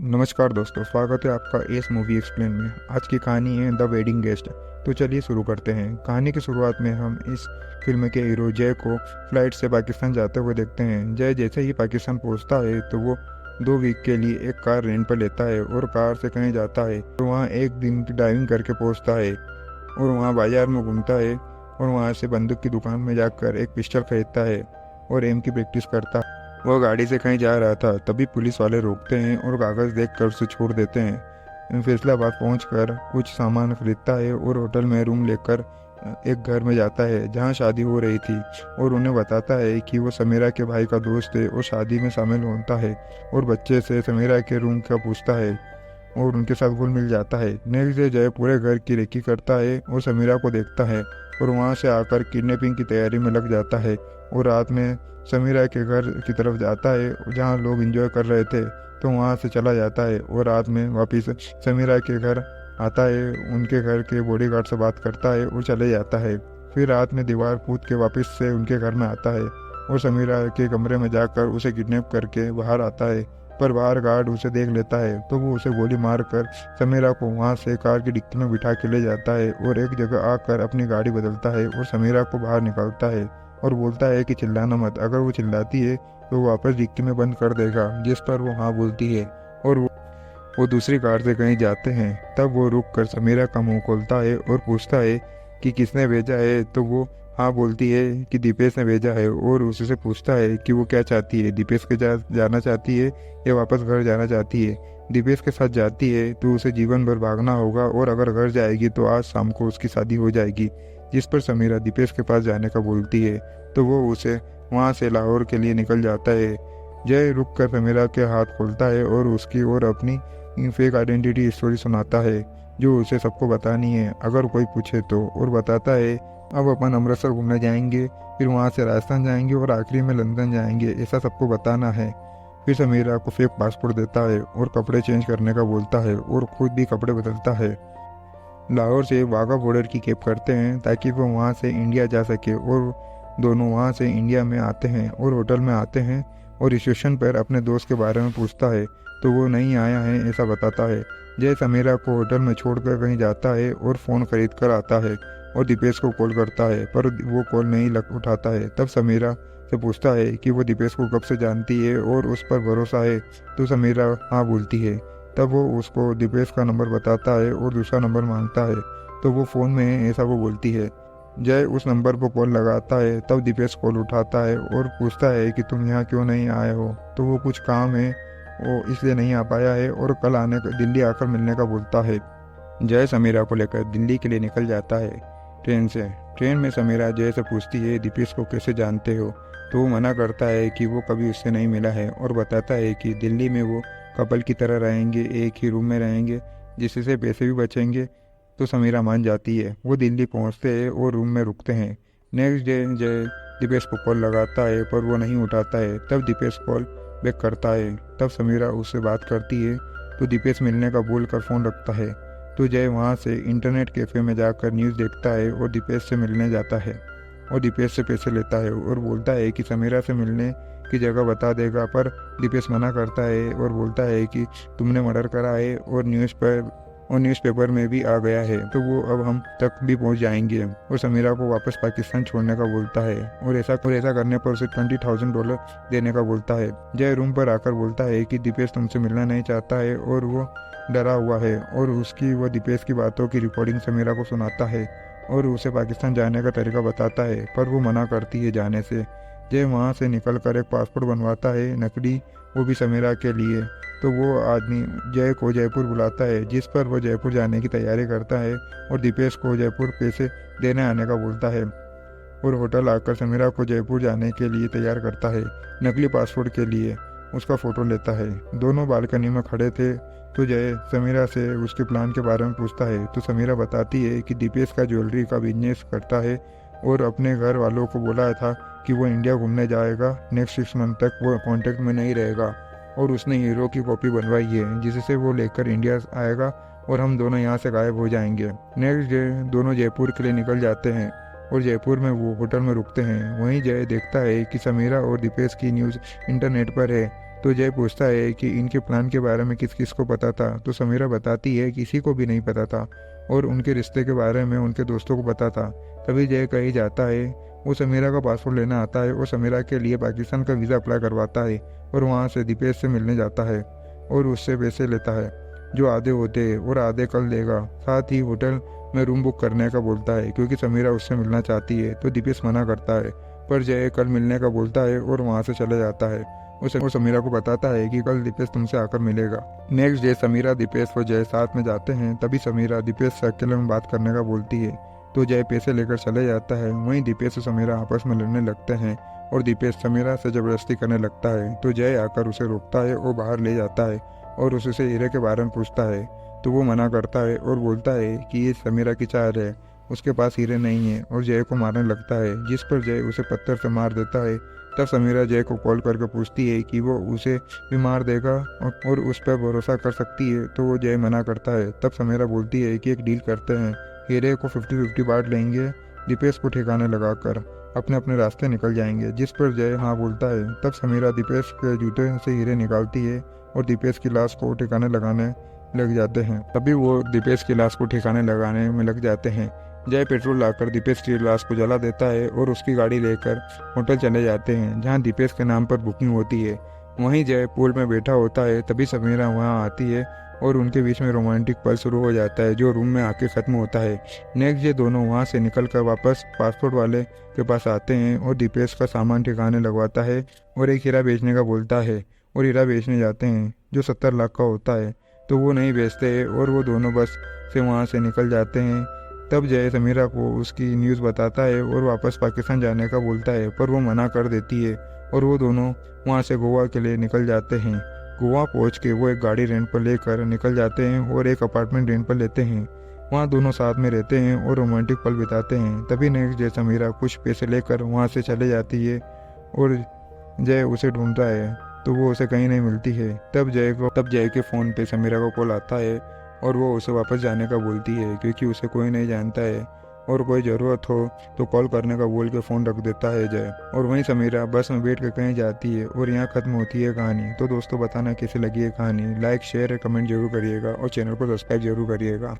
नमस्कार दोस्तों, स्वागत है आपका एस मूवी एक्सप्लेन में। आज की कहानी है द वेडिंग गेस्ट। तो चलिए शुरू करते हैं। कहानी की शुरुआत में हम इस फिल्म के हीरो जय को फ्लाइट से पाकिस्तान जाते हुए देखते हैं। जय जैसे ही पाकिस्तान पहुंचता है तो वो 2 वीक के लिए एक कार रेंट पर लेता है और कार से कहीं जाता है। तो वहाँ एक दिन की ड्राइविंग करके पहुँचता है और वहाँ बाजार में घूमता है और वहाँ से बंदूक की दुकान में जाकर एक पिस्टल खरीदता है और एम की प्रैक्टिस करता है। वह गाड़ी से कहीं जा रहा था, तभी पुलिस वाले रोकते हैं और कागज देखकर उसे छोड़ देते हैं। फैसलाबाद पहुंचकर कुछ सामान खरीदता है और होटल में रूम लेकर एक घर में जाता है जहां शादी हो रही थी और उन्हें बताता है कि वो समीरा के भाई का दोस्त है और शादी में शामिल होता है और बच्चे से समीरा के रूम का पूछता है और उनके साथ घुल मिल जाता है। नेक्स्ट डे जय पूरे घर की रेकी करता है और समीरा को देखता है और वहां से आकर किडनैपिंग की तैयारी में लग जाता है और रात में समीरा के घर की तरफ जाता है जहां लोग एंजॉय कर रहे थे। तो वहां से चला जाता है और रात में वापस समीरा के घर आता है, उनके घर के बॉडीगार्ड से बात करता है और चले जाता है। फिर रात में दीवार कूद के वापस से उनके घर में आता है और समीरा के कमरे में जाकर उसे किडनैप करके बाहर आता है। पर बाहर गार्ड उसे देख लेता है तो वो उसे गोली मारकर समीरा को वहां से कार की डिक्की में बिठा के ले जाता है और एक जगह आकर अपनी गाड़ी बदलता है और समीरा को बाहर निकालता है और बोलता है कि चिल्लाना मत, अगर वो चिल्लाती है तो वापस डिक्की में बंद कर देगा। जिस पर वो हाँ बोलती है और वो दूसरी कार से कहीं जाते हैं। तब वो रुक कर समीरा का मुंह खोलता है और पूछता है कि किसने भेजा है। तो वो हाँ बोलती है कि दीपेश ने भेजा है और उससे पूछता है कि वो क्या चाहती है, दीपेश के जाना चाहती है या वापस घर जाना चाहती है। दीपेश के साथ जाती है तो उसे जीवन भर भागना होगा और अगर घर जाएगी तो आज शाम को उसकी शादी हो जाएगी। जिस पर समीरा दीपेश के पास जाने का बोलती है तो वो उसे वहाँ से लाहौर के लिए निकल जाता है। जय रुक कर समीरा के हाथ खोलता है और उसकी और अपनी फेक आइडेंटिटी स्टोरी सुनाता है जो उसे सबको बतानी है अगर कोई पूछे तो, और बताता है अब अपन अमृतसर घूमने जाएंगे, फिर वहाँ से राजस्थान जाएंगे और आखिरी में लंदन जाएंगे, ऐसा सबको बताना है। फिर समीरा को फेक पासपोर्ट देता है और कपड़े चेंज करने का बोलता है और खुद भी कपड़े बदलता है। लाहौर से वाघा बॉर्डर की कैब करते हैं ताकि वो वहाँ से इंडिया जा सके और दोनों वहाँ से इंडिया में आते हैं और होटल में आते हैं और रिसेप्शन पर अपने दोस्त के बारे में पूछता है तो वो नहीं आया है ऐसा बताता है। जय समीरा को होटल में छोड़कर कहीं जाता है और फ़ोन खरीद कर आता है और दीपेश को कॉल करता है पर वो कॉल नहीं उठाता है। तब समीरा से पूछता है कि वो दीपेश को कब से जानती है और उस पर भरोसा है। तो समीरा हाँ बोलती है। तब वो उसको दीपेश का नंबर बताता है और दूसरा नंबर मांगता है तो वो फ़ोन में है ऐसा वो बोलती है। जय उस नंबर पर कॉल लगाता है। तब दीपेश कॉल उठाता है और पूछता है कि तुम यहाँ क्यों नहीं आए हो। तो वो कुछ काम है वो इसलिए नहीं आ पाया है और कल आने दिल्ली आकर मिलने का बोलता है। जय समीरा को लेकर दिल्ली के लिए निकल जाता है ट्रेन से। ट्रेन में समीरा जय से पूछती है दीपेश को कैसे जानते हो। तो वो मना करता है कि वो कभी उससे नहीं मिला है और बताता है कि दिल्ली में वो कपल की तरह रहेंगे, एक ही रूम में रहेंगे जिससे पैसे भी बचेंगे। तो समीरा मान जाती है। वो दिल्ली पहुंचते हैं और रूम में रुकते हैं। नेक्स्ट डे जय दीपेश को कॉल लगाता है पर वो नहीं उठाता है। तब दीपेश कॉल बैक करता है। तब समीरा उससे बात करती है तो दीपेश मिलने का बोल कर फ़ोन रखता है। तो जय वहाँ से इंटरनेट कैफ़े में जाकर न्यूज़ देखता है और दीपेश से मिलने जाता है और दीपेश से पैसे लेता है और बोलता है कि समीरा से मिलने की जगह बता देगा। पर दीपेश मना करता है और बोलता है कि तुमने मर्डर करा है और न्यूज़पेपर में भी आ गया है तो वो अब हम तक भी पहुंच जाएंगे। और समीरा को वापस पाकिस्तान छोड़ने का बोलता है और ऐसा करने पर उसे $20,000 देने का बोलता है। जय रूम पर आकर बोलता है कि दीपेश तुमसे मिलना नहीं चाहता है और वो डरा हुआ है और वह दीपेश की बातों की रिकॉर्डिंग समीरा को सुनाता है और उसे पाकिस्तान जाने का तरीका बताता है पर वो मना करती है जाने से। जय वहाँ से निकलकर एक पासपोर्ट बनवाता है नकली, वो भी समीरा के लिए। तो वो आदमी जय को जयपुर बुलाता है जिस पर वो जयपुर जाने की तैयारी करता है और दीपेश को जयपुर पैसे देने आने का बोलता है और होटल आकर समीरा को जयपुर जाने के लिए तैयार करता है। नकली पासपोर्ट के लिए उसका फ़ोटो लेता है। दोनों बालकनी में खड़े थे तो जय समीरा से उसके प्लान के बारे में पूछता है। तो समीरा बताती है कि दीपेश का ज्वेलरी का बिजनेस करता है और अपने घर वालों को बोला था कि वो इंडिया घूमने जाएगा, नेक्स्ट 6 मंथ तक वो कांटेक्ट में नहीं रहेगा और उसने हीरो की कॉपी बनवाई है जिससे वो लेकर इंडिया आएगा और हम दोनों यहाँ से गायब हो जाएंगे। नेक्स्ट डे दोनों जयपुर के लिए निकल जाते हैं और जयपुर में वो होटल में रुकते हैं। वहीं जय देखता है कि समीरा और दीपेश की न्यूज़ इंटरनेट पर है तो जय पूछता है कि इनके प्लान के बारे में किस किस को पता था। तो समीरा बताती है किसी को भी नहीं पता था और उनके रिश्ते के बारे में उनके दोस्तों को पता था। तभी जय कहीं जाता है, वो समीरा का पासपोर्ट लेना आता है और समीरा के लिए पाकिस्तान का वीज़ा अप्लाई करवाता है और वहाँ से दीपेश से मिलने जाता है और उससे पैसे लेता है जो आधे होते हैं और आधे कल देगा। साथ ही होटल में रूम बुक करने का बोलता है क्योंकि समीरा उससे मिलना चाहती है। तो दीपेश मना करता है पर जय कल मिलने का बोलता है और वहाँ से चले जाता है। उसे समीरा को बताता है कि कल दीपेश तुमसे आकर मिलेगा। नेक्स्ट डे समीरा, दीपेश और जय साथ में जाते हैं। तभी समीरा दीपेश से अकेले में बात करने का बोलती है तो जय पैसे लेकर चले जाता है। वहीं दीपेश और समीरा आपस में लड़ने लगते हैं और दीपेश समीरा से जबरदस्ती करने लगता है। तो जय आकर उसे रोकता है और बाहर ले जाता है और उससे हीरे के बारे में पूछता है। तो वो मना करता है और बोलता है कि ये समीरा की चाल है, उसके पास हीरे नहीं है, और जय को मारने लगता है जिस पर जय उसे पत्थर से मार देता है। तब समीरा जय को कॉल करके पूछती है कि वो उसे भी मार देगा और उस पर भरोसा कर सकती है। तो वो जय मना करता है। तब समीरा बोलती है कि एक डील करते हैं, हीरे को 50-50 बांट लेंगे, दीपेश को ठिकाने लगाकर अपने अपने रास्ते निकल जाएंगे। जिस पर जय हाँ बोलता है। तब समीरा दीपेश के जूते से हीरे निकालती है और दीपेश की लाश को ठिकाने लगाने लग जाते हैं। तभी वो दीपेश की लाश को ठिकाने लगाने में लग जाते हैं। जय पेट्रोल लाकर दीपेश की लाश को जला देता है और उसकी गाड़ी लेकर होटल चले जाते हैं जहां दीपेश के नाम पर बुकिंग होती है। वहीं जय पूल में बैठा होता है। तभी समीरा वहां आती है और उनके बीच में रोमांटिक पल शुरू हो जाता है जो रूम में आके खत्म होता है। नेक्स्ट डे दोनों वहां से निकलकर वापस पासपोर्ट वाले के पास आते हैं और दीपेश का सामान ठिकाने लगवाता है और एक हीरा बेचने का बोलता है और हीरा बेचने जाते हैं जो 70 लाख का होता है। तो वो नहीं बेचते और वो दोनों बस से वहाँ से निकल जाते हैं। तब जय समीरा को उसकी न्यूज़ बताता है और वापस पाकिस्तान जाने का बोलता है पर वो मना कर देती है और वो दोनों वहाँ से गोवा के लिए निकल जाते हैं। गोवा पहुँच के वो एक गाड़ी रेंट पर लेकर निकल जाते हैं और एक अपार्टमेंट रेंट पर लेते हैं। वहाँ दोनों साथ में रहते हैं और रोमांटिक पल बिताते हैं। तभी नेक्स्ट डे समीरा कुछ पैसे लेकर वहाँ से चले जाती है और जय उसे ढूंढता है तो वो उसे कहीं नहीं मिलती है। तब जय के फ़ोन पे समीरा को कॉल आता है और वो उसे वापस जाने का बोलती है क्योंकि उसे कोई नहीं जानता है और कोई ज़रूरत हो तो कॉल करने का बोल के फ़ोन रख देता है जय। और वहीं समीरा बस में बैठ के कहीं जाती है और यहाँ ख़त्म होती है कहानी। तो दोस्तों बताना कैसी लगी है कहानी। लाइक शेयर कमेंट जरूर करिएगा और चैनल को सब्सक्राइब जरूर करिएगा।